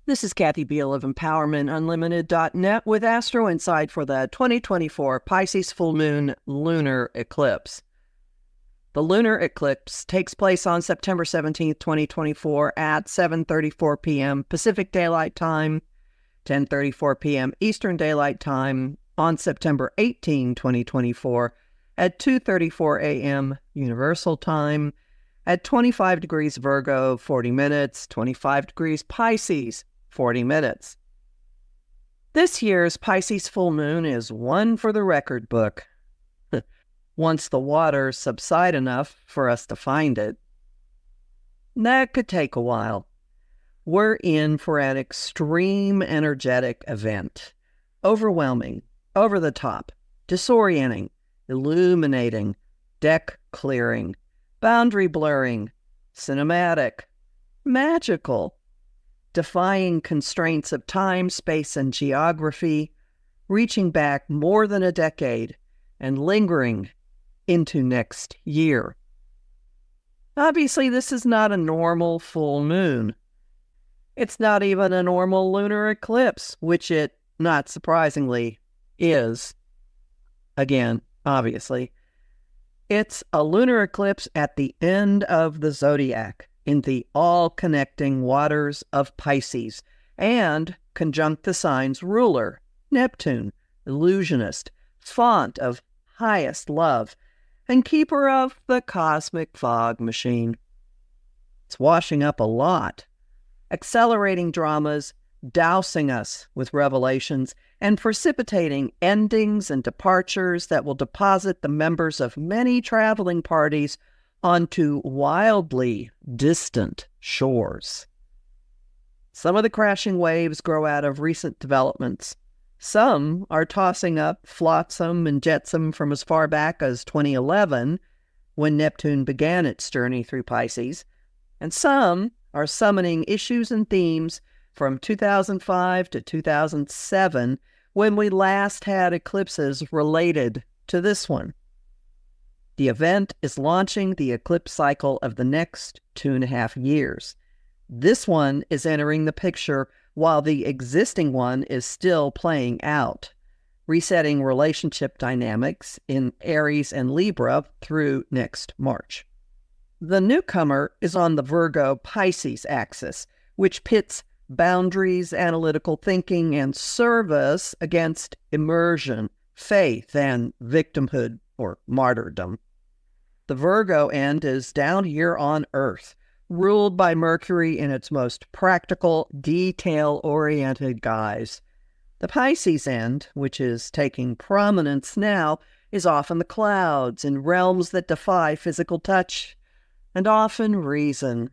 This is Kathy Beal of EmpowermentUnlimited.net with Astro Insight for the 2024 Pisces full moon lunar eclipse. The lunar eclipse takes place on September 17th, 2024 at 7:34 p.m. Pacific Daylight Time, 10:34 p.m. Eastern Daylight Time on September 18, 2024 at 2:34 a.m. Universal Time at 25 degrees Virgo, 40 minutes, 25 degrees Pisces, 40 minutes. This year's Pisces full moon is one for the record book. Once the waters subside enough for us to find it. That could take a while. We're in for an extreme energetic event. Overwhelming, over the top, disorienting, illuminating, deck clearing, boundary blurring, cinematic, magical, defying constraints of time, space, and geography, reaching back more than a decade and lingering into next year. Obviously, this is not a normal full moon. It's not even a normal lunar eclipse, which it, not surprisingly, is. Again, obviously. It's a lunar eclipse at the end of the zodiac, in the all-connecting waters of Pisces, and conjunct the sign's ruler, Neptune, illusionist, font of highest love, and keeper of the cosmic fog machine. It's washing up a lot, accelerating dramas, dousing us with revelations, and precipitating endings and departures that will deposit the members of many traveling parties onto wildly distant shores. Some of the crashing waves grow out of recent developments. Some are tossing up flotsam and jetsam from as far back as 2011, when Neptune began its journey through Pisces, and some are summoning issues and themes from 2005 to 2007, when we last had eclipses related to this one. The event is launching the eclipse cycle of the next 2.5 years. This one is entering the picture while the existing one is still playing out, resetting relationship dynamics in Aries and Libra through next March. The newcomer is on the Virgo-Pisces axis, which pits boundaries, analytical thinking, and service against immersion, faith, and victimhood or martyrdom. The Virgo end is down here on Earth, ruled by Mercury in its most practical, detail-oriented guise. The Pisces end, which is taking prominence now, is off in the clouds, in realms that defy physical touch, and often reason.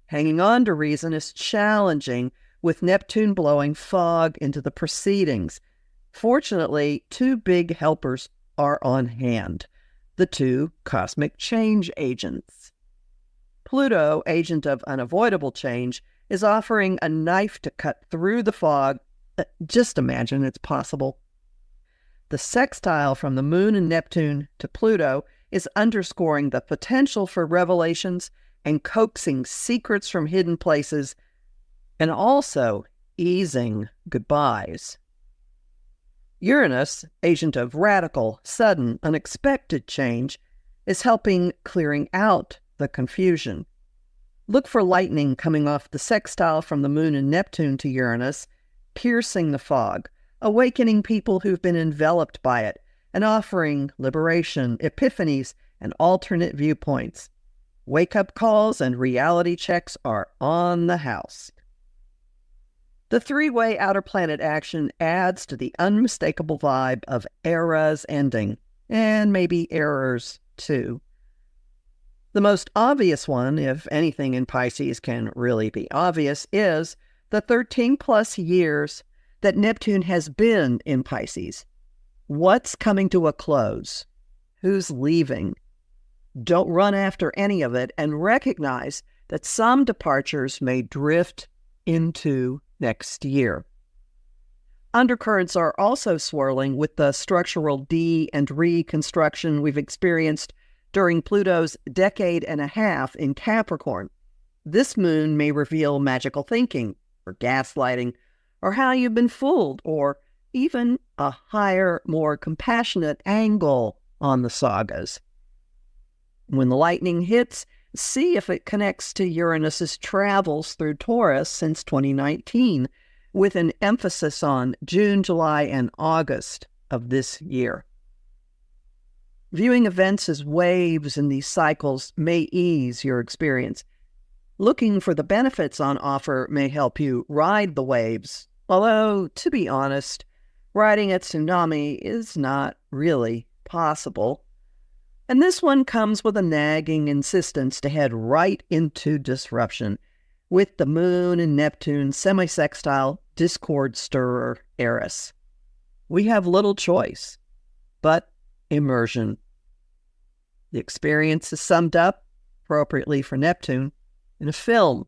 Hanging on to reason is challenging, with Neptune blowing fog into the proceedings. Fortunately, two big helpers are on hand, the two cosmic change agents. Pluto, agent of unavoidable change, is offering a knife to cut through the fog. Just imagine it's possible. The sextile from the Moon and Neptune to Pluto is underscoring the potential for revelations and coaxing secrets from hidden places, and also easing goodbyes. Uranus, agent of radical, sudden, unexpected change, is helping clearing out the confusion. Look for lightning coming off the sextile from the Moon and Neptune to Uranus, piercing the fog, awakening people who've been enveloped by it, and offering liberation, epiphanies, and alternate viewpoints. Wake-up calls and reality checks are on the house. The three-way outer planet action adds to the unmistakable vibe of eras ending, and maybe errors too. The most obvious one, if anything in Pisces can really be obvious, is the 13-plus years that Neptune has been in Pisces. What's coming to a close? Who's leaving? Don't run after any of it, and recognize that some departures may drift into next year. Undercurrents are also swirling with the structural de- and reconstruction we've experienced during Pluto's decade and a half in Capricorn. This moon may reveal magical thinking, or gaslighting, or how you've been fooled, or even a higher, more compassionate angle on the sagas. When the lightning hits, see if it connects to Uranus's travels through Taurus since 2019, with an emphasis on June, July, and August of this year. Viewing events as waves in these cycles may ease your experience. Looking for the benefits on offer may help you ride the waves, although, to be honest, riding a tsunami is not really possible. And this one comes with a nagging insistence to head right into disruption, with the Moon and Neptune semi-sextile discord stirrer Eris. We have little choice, but immersion. The experience is summed up, appropriately for Neptune, in a film,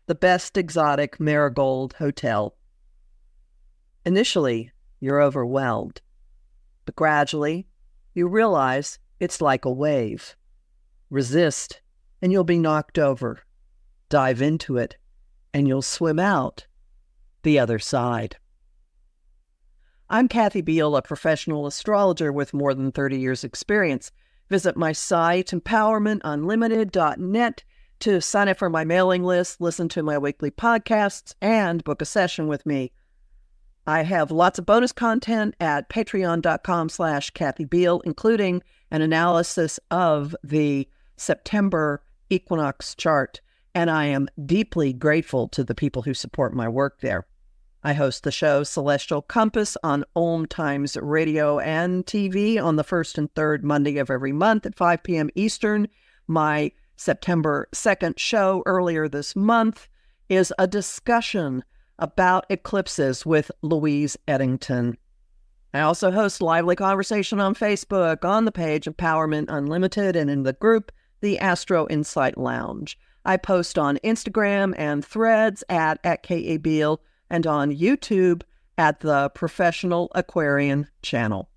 The Best Exotic Marigold Hotel. Initially, you're overwhelmed, but gradually, you realize it's like a wave. Resist, and you'll be knocked over. Dive into it, and you'll swim out the other side. I'm Kathy Beal, a professional astrologer with more than 30 years' experience. Visit my site, empowermentunlimited.net, to sign up for my mailing list, listen to my weekly podcasts, and book a session with me. I have lots of bonus content at patreon.com/Kathy Beal, including an analysis of the September equinox chart, and I am deeply grateful to the people who support my work there. I host the show Celestial Compass on Om Times Radio and TV on the first and third Monday of every month at 5 p.m. Eastern. My September 2nd show earlier this month is a discussion about eclipses with Louise Eddington. I also host lively conversation on Facebook, on the page Empowerment Unlimited, and in the group, the Astro Insight Lounge. I post on Instagram and Threads at KABeal, and on YouTube at the Professional Aquarian channel.